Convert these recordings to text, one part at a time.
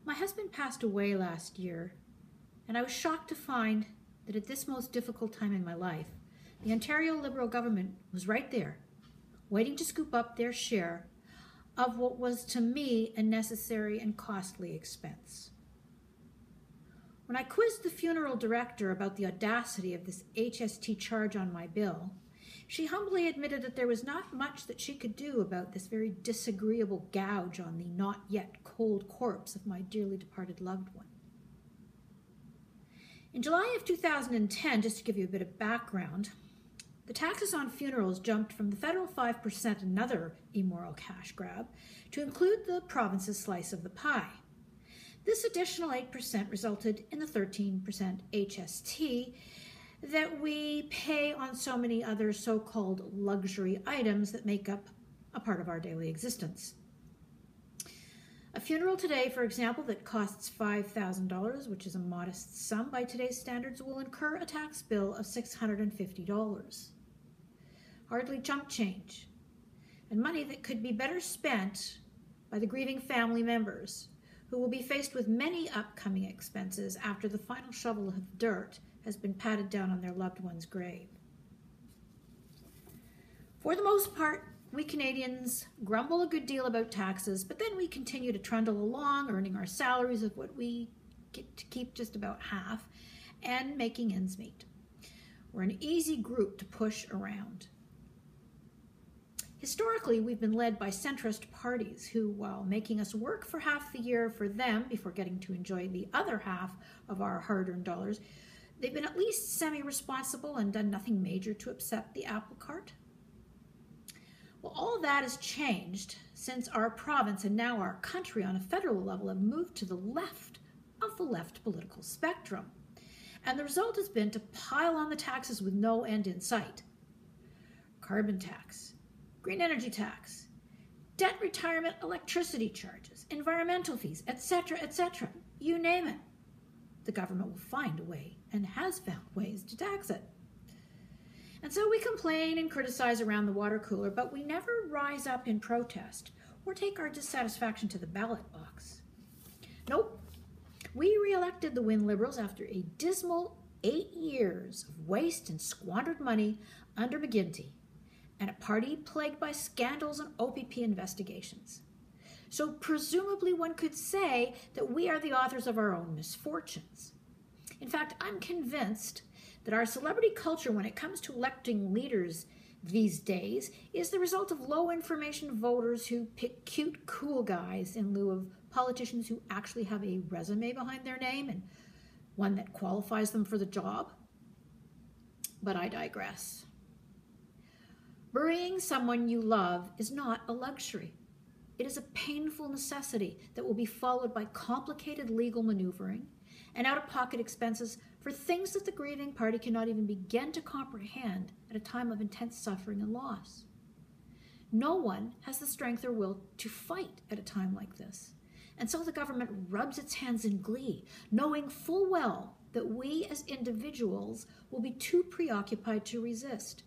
My husband passed away last year, and I was shocked to find that at this most difficult time in my life, the Ontario Liberal government was right there, waiting to scoop up their share of what was to me a necessary and costly expense. When I quizzed the funeral director about the audacity of this HST charge on my bill, she humbly admitted that there was not much that she could do about this very disagreeable gouge on the not yet cold corpse of my dearly departed loved one. In July of 2010, just to give you a bit of background, the taxes on funerals jumped from the federal 5%, another immoral cash grab, to include the province's slice of the pie. This additional 8% resulted in the 13% HST that we pay on so many other so-called luxury items that make up a part of our daily existence. A funeral today, for example, that costs $5,000, which is a modest sum by today's standards, will incur a tax bill of $650. Hardly chump change, and money that could be better spent by the grieving family members who will be faced with many upcoming expenses after the final shovel of dirt has been patted down on their loved one's grave. For the most part, we Canadians grumble a good deal about taxes, but then we continue to trundle along, earning our salaries of what we get to keep just about half, and making ends meet. We're an easy group to push around. Historically, we've been led by centrist parties who, while making us work for half the year for them before getting to enjoy the other half of our hard-earned dollars, they've been at least semi-responsible and done nothing major to upset the apple cart. Well, all that has changed since our province and now our country on a federal level have moved to the left of the left political spectrum. And the result has been to pile on the taxes with no end in sight. Carbon tax, green energy tax, debt retirement electricity charges, environmental fees, etc., etc. You name it. The government will find a way and has found ways to tax it. And so we complain and criticize around the water cooler, but we never rise up in protest or take our dissatisfaction to the ballot box. Nope. We re-elected the Wynne Liberals after a dismal 8 years of waste and squandered money under McGuinty, and a party plagued by scandals and OPP investigations. So presumably one could say that we are the authors of our own misfortunes. In fact, I'm convinced that our celebrity culture when it comes to electing leaders these days is the result of low information voters who pick cute, cool guys in lieu of politicians who actually have a resume behind their name and one that qualifies them for the job. But I digress. Burying someone you love is not a luxury. It is a painful necessity that will be followed by complicated legal maneuvering and out-of-pocket expenses for things that the grieving party cannot even begin to comprehend at a time of intense suffering and loss. No one has the strength or will to fight at a time like this, and so the government rubs its hands in glee, knowing full well that we as individuals will be too preoccupied to resist,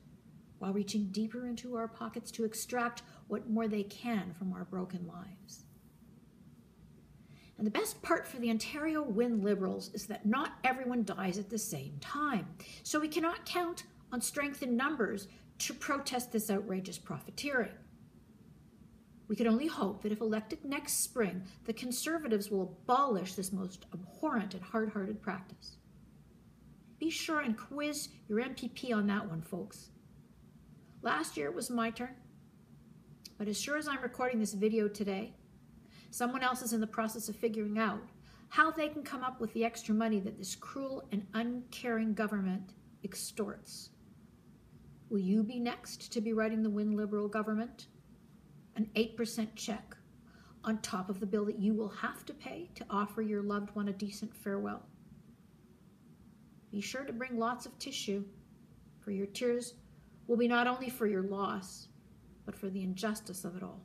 while reaching deeper into our pockets to extract what more they can from our broken lives. And the best part for the Ontario Wynne Liberals is that not everyone dies at the same time. So we cannot count on strength in numbers to protest this outrageous profiteering. We can only hope that if elected next spring, the Conservatives will abolish this most abhorrent and hard-hearted practice. Be sure and quiz your MPP on that one, folks. Last year it was my turn, but as sure as I'm recording this video today, someone else is in the process of figuring out how they can come up with the extra money that this cruel and uncaring government extorts. Will you be next to be writing the Wynne Liberal government an 8% check on top of the bill that you will have to pay to offer your loved one a decent farewell? Be sure to bring lots of tissue, for your tears will be not only for your loss, but for the injustice of it all.